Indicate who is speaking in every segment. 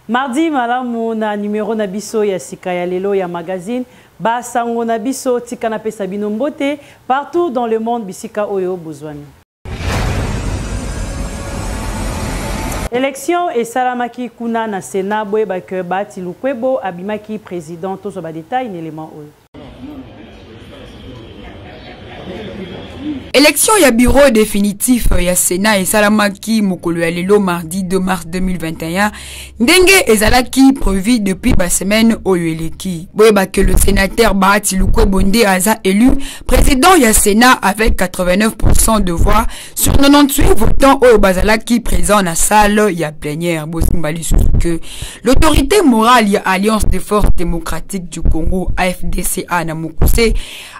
Speaker 1: Mardi malamu na numéro na biso ya sika ya lelo ya magazine basango na biso tika na pesa bino mbote partout dans le monde bisika oyo bozwani. Élection et salamaki kuna na Sénat boyeba ke Bahati Lukwebo abimaki président tozo ba détail n'élément oyo.
Speaker 2: Élection ya bureau définitif ya Sénat et salamaki mokolo ya lelo mardi 2 mars 2021 ndenge ezalaki prévu depuis ba semaine oyo eleki. Boyeba que le sénateur Bahati Lukwebo nde aza élu président ya Sénat avec 89% de voix sur 98 votants oyo bazalaki présent na salle ya plénière. Bosimbali que l'autorité morale ya Alliance des forces démocratiques du Congo AFDCA na Mokuse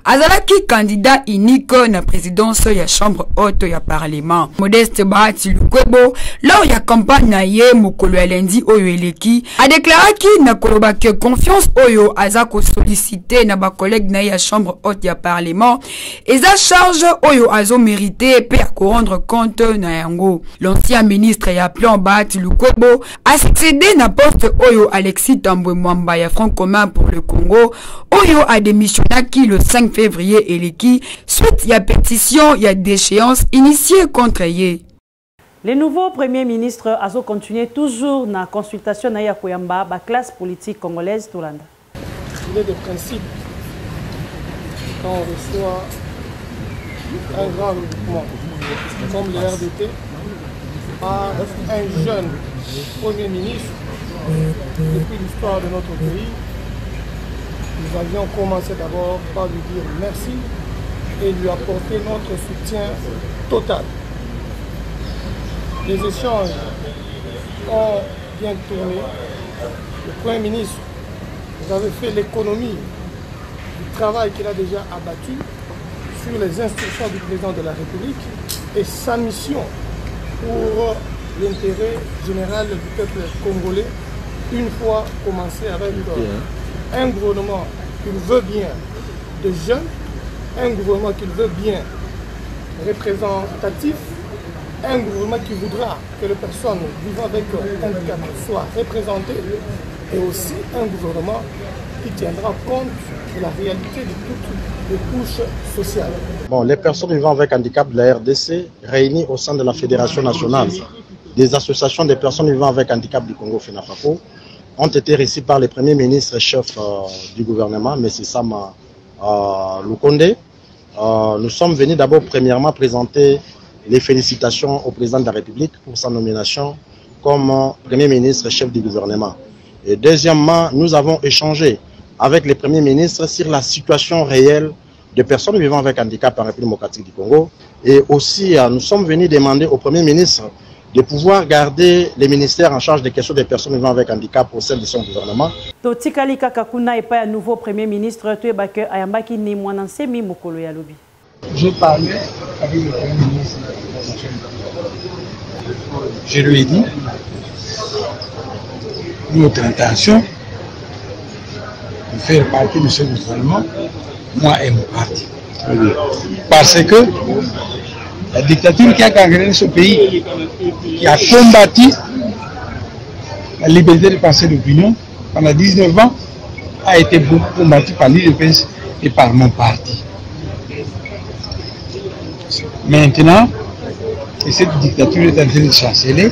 Speaker 2: azalaki candidat unique na présidence ya chambre haute ya parlement. Modeste Bahati Lukwebo lors ya campagne na ye mokolo ya lundi oyo eleki a déclaré ki na koloba que confiance oyo aza ko solliciter na ba collègue na ya chambre haute ya parlement eza charge oyo azo mérité pe a rendre compte na yango. L'ancien ministre ya plan Bahati Lukwebo a succédé na poste oyo Alexis Tambwe Mwamba ya Front commun pour le Congo oyo a démissionnaki le 5 février eleki suite ya pétition il y a déchéance initiée contre Yé.
Speaker 1: Le nouveau premier ministre a continué toujours dans la consultation na Yakoyamba, la classe politique congolaise Tolanda.
Speaker 3: Il est de principe quand on reçoit un grand mouvement comme le RDT par un jeune premier ministre depuis l'histoire de notre pays, nous avions commencé d'abord par lui dire merci et lui apporter notre soutien total. Les échanges ont bien tourné. Le Premier ministre, vous avez fait l'économie du travail qu'il a déjà abattu sur les instructions du président de la République et sa mission pour l'intérêt général du peuple congolais, une fois commencé avec un gouvernement qu'il veut bien de jeunes, un gouvernement qu'il veut bien représentatif, un gouvernement qui voudra que les personnes vivant avec handicap soient représentées et aussi un gouvernement qui tiendra compte de la réalité de toutes les couches sociales.
Speaker 4: Bon, les personnes vivant avec handicap de la RDC réunies au sein de la Fédération nationale des associations des personnes vivant avec handicap du Congo FENAFACO ont été reçues par le Premier ministre et chef du gouvernement, M. Sama Lukonde. Nous sommes venus d'abord premièrement présenter les félicitations au président de la République pour sa nomination comme Premier ministre et chef du gouvernement. Et deuxièmement, nous avons échangé avec le Premier ministre sur la situation réelle des personnes vivant avec handicap en République démocratique du Congo. Et aussi, nous sommes venus demander au Premier ministre de pouvoir garder les ministères en charge des questions des personnes vivant avec handicap au sein de son gouvernement.
Speaker 1: Nouveau Premier ministre,
Speaker 5: j'ai parlé avec le Premier ministre. Je lui ai dit notre intention de faire partie de ce gouvernement, moi et mon parti. Parce que la dictature qui a gangréné ce pays, qui a combattu la liberté de penser d'opinion pendant 19 ans, a été combattue par l'UDPS et par mon parti. Maintenant, que cette dictature est en train de chanceler,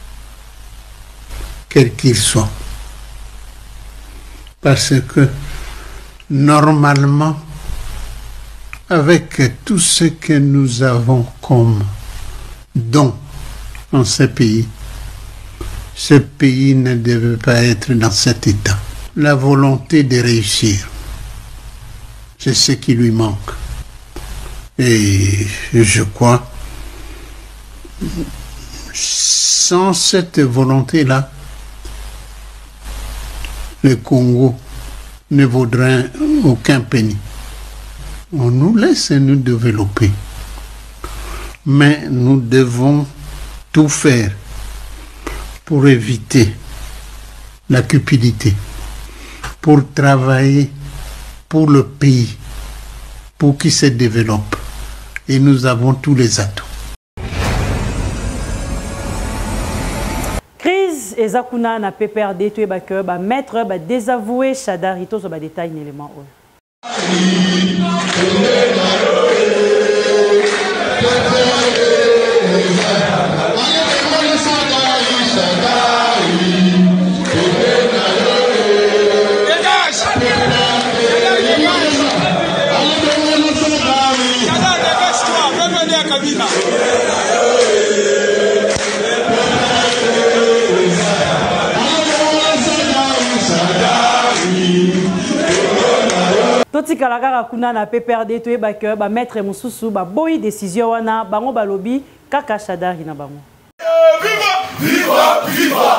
Speaker 6: quel qu'il soit. Parce que normalement, avec tout ce que nous avons comme don dans ce pays ne devait pas être dans cet état. La volonté de réussir, c'est ce qui lui manque. Et je crois, sans cette volonté-là, le Congo ne vaudrait aucun penny. On nous laisse nous développer. Mais nous devons tout faire pour éviter la cupidité, pour travailler pour le pays, pour qu'il se développe. Et nous avons tous les atouts.
Speaker 1: Crise et Zakuna na PPRD tu es ba maître ba désavoué Chadari to ba détail élément. Toti kalakara kuna na PPRD to ebake ba maître mususu ba boyi décision wana bango balobi kaka Chadari na bango.
Speaker 7: Viva viva viva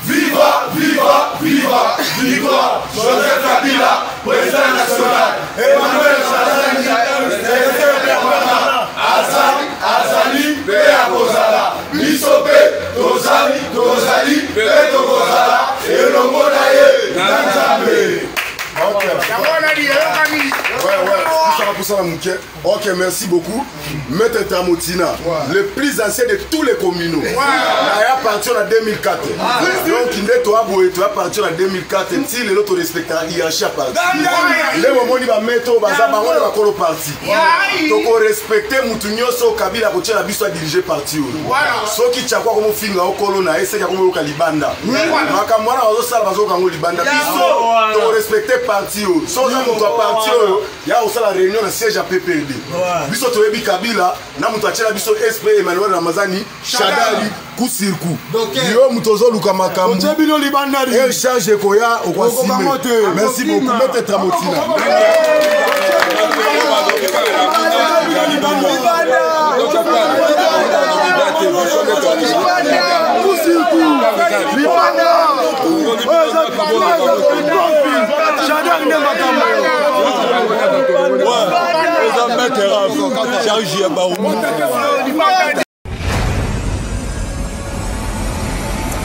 Speaker 7: viva viva viva viva Joseph Kabila président national Emmanuel Azali Pea Kozala Bisope Tozali Pea Kozala et le monaye Nanzambe. Ok, merci beaucoup. Maître Tamotina, le plus ancien de tous les communaux. Il a parti en 2004. Donc, il a parti en 2004. Si les autres respectent la hiérarchie à partir. Le moment où il va mettre au bazar, il va parti. Donc, on respecte Moutounio, so Kabila, pour la bise à diriger parti. Ce qui t'a quoi comme film au colonna, et c'est comme au Kalibanda. Makamwana, on a au Kango Libanda. Donc, respecte parti. Sans un parti, il y a aussi la réunion de siège à PPRD. Biso Toyebi Kabila, na mutachela biso SP Emmanuel Ramazani, Chadari, Kusirku. Yo mutozo luka makambu. Et charge koya au Kwasime. Merci beaucoup, Maître Tamotina.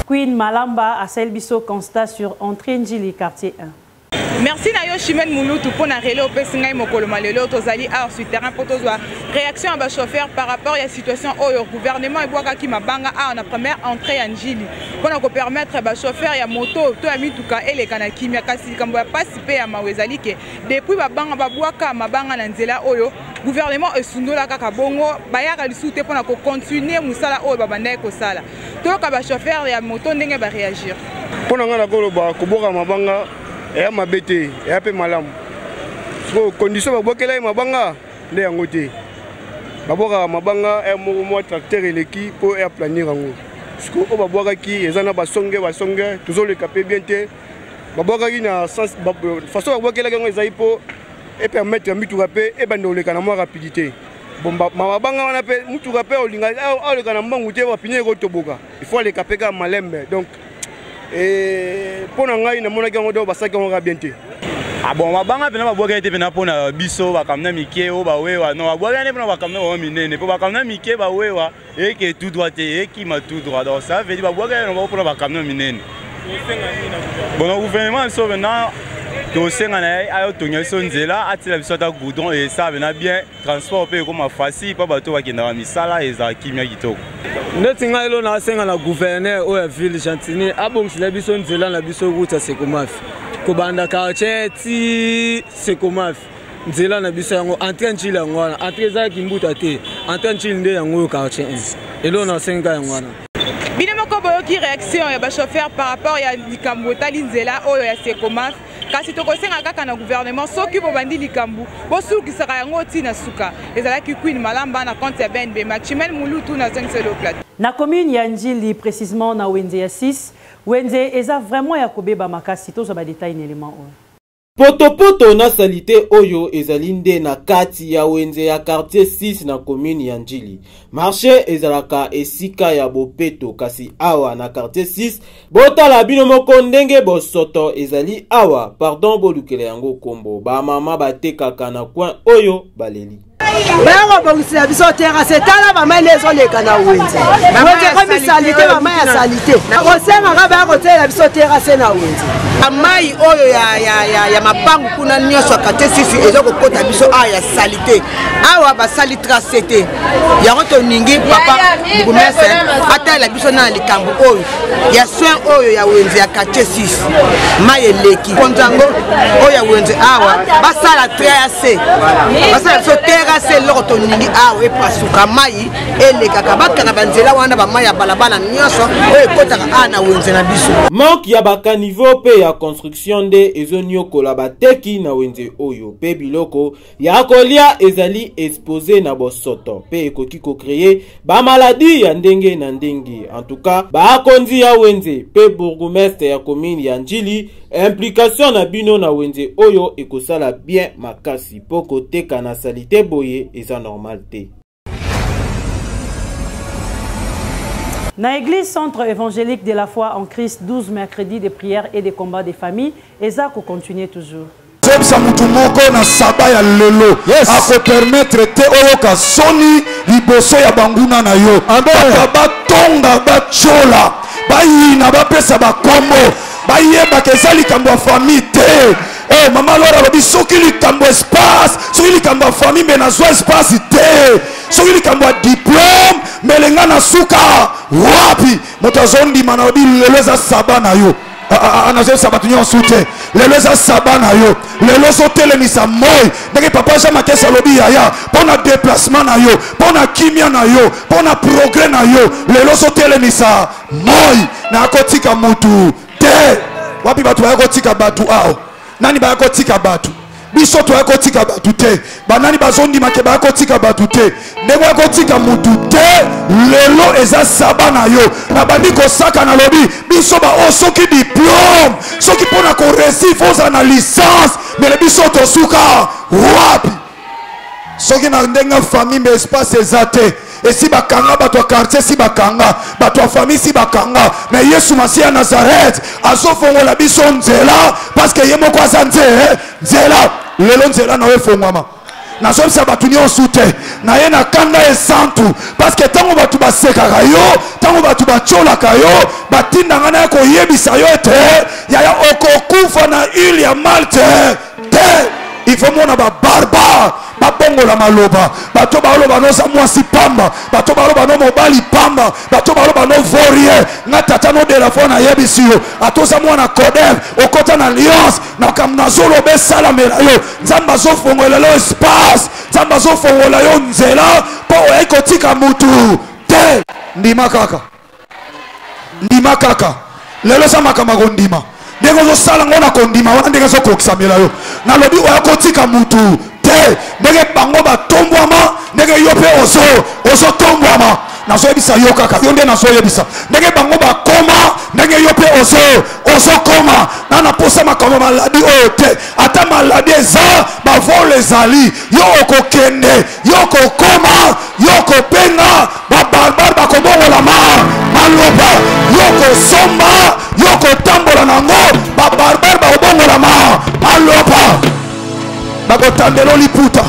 Speaker 1: Queen Malamba a Selbiso constat sur entrée Njili quartier 1.
Speaker 8: Merci Nayo Chimène Mouloutou pour la relais au Pessingaï Mokoloma Lelo Tozali à sur terrain pour tozoa réaction à chauffeur par rapport à la situation au gouvernement et boaka qui mabanga à la première entrée en Njili pour nous permettre à chauffeur ya moto to ami tuka et les kanaki mia kasi kambo ya participer à mawezali que depuis babanga babwaka mabanga na nzela oyo gouvernement esundola kaka bongo bayaka lisute pour na ko continuer musala oyo babanda ko sala to ka ba chauffeur ya moto ndenge ba réagir
Speaker 9: pour nga na koloba ko boka mabanga et ma bête et un peu malam. So condition babokela mabanga nde yango te. Baboka mabanga et mo tracteur eleki pour air planir yango. Sko o baboka ki ezana basonge toujours le capé bien te. Baboka ki na sens façon babokela yango ezai po et permettre mitu rapé et bando le kana mo rapidité. Bon mabanga wana pe mutu rapé o linga o le kana mbangu te ba pinye ko toboka. Il faut le capé ka malembe. Donc et pour nous, nous avons bien été.
Speaker 10: Ah bon, mabanga pena baboka ete pena pona biso bakamna mike o bawewa no baboka ne pena bakamna o minene po bakamna mike bawewa et que tout droit et qui m'a tout droit donc ça veut dire baboka no pona bakamna minene. Bon le gouvernement so maintenant to senga na ayo tonya so nzela atila biso ta goudron et ça vena bien transport pe comme facile pa bato bakenda misala eza kimia kitoko.
Speaker 11: Netinga ilo na senga na gouverneur o ya ville Chantini abongisa biso nzela na biso route Sekomafi kobanda quartier ti Sekomafi nzela na biso yango entrée Njili yango wana entrée za kimbuta te entrée Njili nde yango quartier 1 elo na senga yango wana
Speaker 8: Bino moko boyoki réaction ya ba chauffeur par rapport ya likambo tali nzela oyo ya Sekomaf kasi tokosenga kaka na gouvernement soki bobandi likambo bosukisaka yango tina suka ezalaki Queen Malamba na compte ya BNB Maximel Mulutu na Zengselo Plateau.
Speaker 1: Na commune ya Njili précisément na Wenze ya 6 Wenze eza vraiment ya kobeba makasi tozo ba détail élément oyo.
Speaker 12: Poto na salite oyo ezalinde na kati ya Wenze ya quartier 6 na commune ya Njili. Marché ezalaka esika ya bopeto kasi awa na quartier 6 botala bino moko ndenge bosoto ezali awa pardon bolukele yango kombo ba mama batekaka na coin oyo baleli.
Speaker 13: Bango bongisi biso terrasse tala ba malezo leka na Wenze. Wenze comme salite ba maya salite. Na kosenga ka ba ko tela biso terrasse na Wenze. Amai oyo ya mapangu kuna nyoswa kate sisi ezoko kota biso ya salite. Awa ba sali tracete. Ya roto ningi papa ngumese atala biso na likambo oyo. Ya soin oyo ya Wenze ya kate 6. Mai leki. Konzango oyo ya Wenze awa basala terrasse. Basala biso terrasse c'est l'autre ningi awe pasuka mai elekaka bakana banzela wana ba mai ya balabala nyoso oyo kotaka ana Wenze na biso.
Speaker 12: Manque ya baka niveau pe ya construction de ezonyokola bateki na Wenze oyo pe biloko ya kolia ezali exposé na bosoto pe ekoki ko créer ba maladie ya ndenge na ndenge. En tout cas ba konzi ya Wenze pe bourgmestre ya commune ya Njili implication na bino na Wenze oyo ekosala bien makasi poko teka na salite boye eza normalité.
Speaker 1: Na église centre évangélique de la foi en Christ 12 mercredis de prières et de combats des familles eza ko continuer toujours.
Speaker 14: Sebsa mutu moko na saba ya lelo ako permettre te oyoka soni liboso ya banguna na yo ba tonga ba chola bayina bapesa bakombo bayeba kezali likambo ya famille te. Oh mama lora lobi soki likambo espace soki likambo ya famille me nazwa espace te soki likambo ya diplôme melenga na suka wapi moto azondima na lobi lelo eza saba na yo anazo sabatu nyonso te lelo eza saba na yo lelo sotelemisa moi ndenge papa Jean Makesa lobi yaya pona déplacement na yo pona kimia na yo pona progrès na yo lelo sotelemisa moi na akotika mutu te wapi batu bakotika batu ao nani bakotika batu biso to akotika batu te banani bazondima ke bakotika batu te ndenge akotika mutu te lelo eza saba na yo na bandi kosaka na lobi biso ba osoki diplôme soki pona ko réussir faut na licence mais biso to suka wapi soki na ndenga famille mais espace ezate et si bakanga bato quartier si bakanga bato famille si bakanga mais Yesu Masia Nazareth azofongola biso nzela parce que ye moko azanze nzela lelo nzela na we fongwama na somsa batu nyonso te na ye na kanda esantu parce que tango batu basekaka yo tango batu bacholaka yo batindanga na koyebisa yo ete yaya okokufa na ile ya Malte te il faut mona ba barbare babongola maloba bato baloba no za mwasi pamba bato baloba no mobali pamba bato baloba no vorie na tata no de la fona yebisi yo atoza mwana kodem okota na alliance na kamna zolo be salamela yo nzamba zo fongola lo espace nzamba zo fongola yo nzela po ekotika mutu te ndima kaka lelo za makama kondima ndenge zo sala ngona kondima wana ndenge zo koksamela yo na lobi oya kotika mutu te ndenge bango batombwama ndenge yo pe ozo tombwama nazo yebisa yo kaka yo nde nazo yebisa ndenge bango bakoma ndenge yo pe ozo koma na na posa makambo maladi oyo te ata maladi eza bavole ezali yo okokende yo okokoma yo okopenga babarbare bakobongola maloba yo okosomba yo okotambola nango babarbare bakobongola maloba bakotandela liputa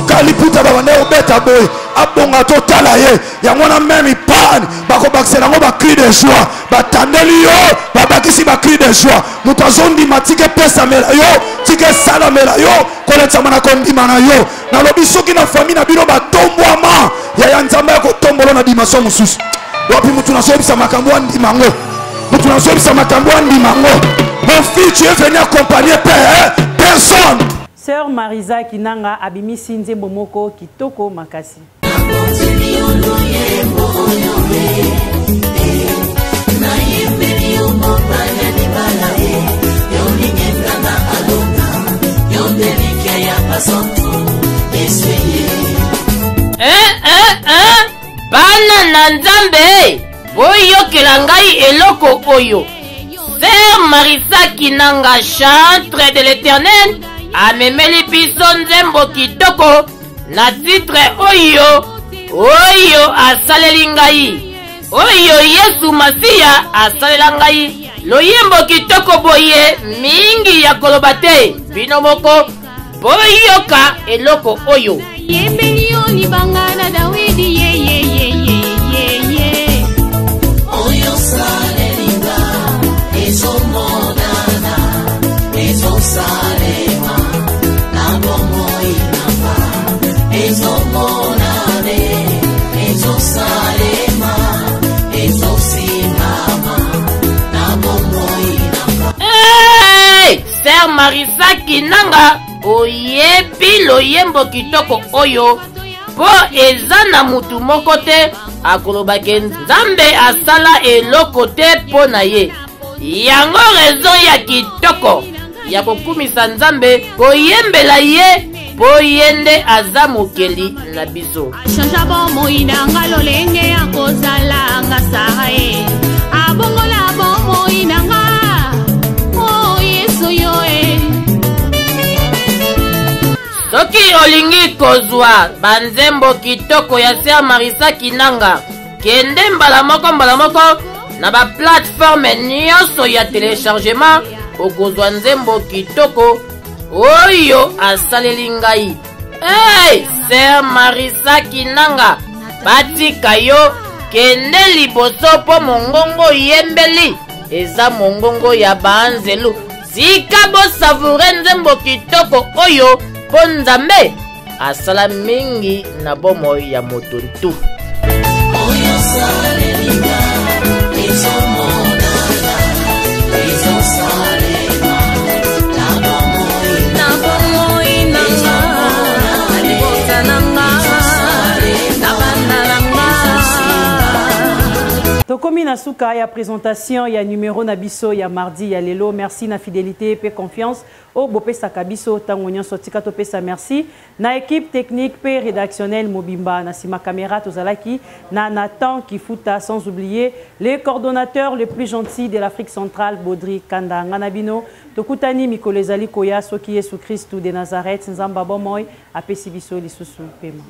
Speaker 14: kaliputa babande obeta boy abonga totala ye yango na meme pan bakobakisela yango bakri de joie batandeli yo babakisi bakri de joie moto azondima tike pesamela yo tike salamela yo koletsama na kondima na yo nalobi soki na famille na bino batombwama yaya nzambe ya kotombola na dimension mosusu wapi motu nazoyebisa makambo ya ndima ngo motu nazoyebisa makambo ya ndima ngo mon fils tu es venu accompagner personne.
Speaker 1: Sœur Marisa Kinanga abimisi nzembo moko kitoko makasi.
Speaker 15: Nzambe boyokela ngai eloko oyo. Sœur Marissa Kinanga, chantre de l'Éternel, amemeli biso nzembo kitoko na titre oyo asaleli ngai. Oyo Yesu Masiya asalela ngai. Loyembo kitoko boye mingi ya koloba te. Bino moko boyoka eloko oyo.
Speaker 16: Yembeli oni bangana Dawidi ye. Oyo salelinga ezomonana ezosalema na bomoi namba ezomonane ezosalema ezosimama na bomoi namba.
Speaker 15: Hey! Sœur Marissa Kinanga oyebi loyembo kitoko oyo po eza na mutu moko te akolobake Nzambe asala eloko te po na ye. Yango raison ya kitoko ya kokumisa Nzambe koyembela ye po yende aza mokeli na biso.
Speaker 16: Chanja bomoi nanga lolenge ya kozala nga sae abongola bomoi nanga o Yesu yoe.
Speaker 15: Soki olingi kozwa banzembo kitoko ya Sœur Marissa Kinanga, kende mbala moko na ba plateforme nyonso ya téléchargement okozwa nzembo kitoko oyo asaleli ngai. Hey, Sœur Marissa Kinanga, batika yo kende liboso po mongongo yembeli eza mongongo ya banzelu. Sika bo savure nzembo kitoko oyo po Nzambe asala mingi na bomoi ya moto ntu.
Speaker 16: Oyo salelinga ezomonana ezosalema na bomoi nanga libota nanga na banda nanga.
Speaker 1: Tokomi na suka ya présentation ya numéro na biso ya mardi ya lelo. Merci na fidélité et confiance au Bopesa Kabiso tango nyonso tika topesa merci na équipe technique pe rédactionnelle Mobimba na sima caméra tozalaki na Nathan Kifuta, sans oublier les coordonnateurs les plus gentils de l'Afrique centrale Baudry Kanda Nganabino tokutani mikolo ezali koya soki Yesu Christu de Nazareth nzamba bomoy apesi biso lisusu pema.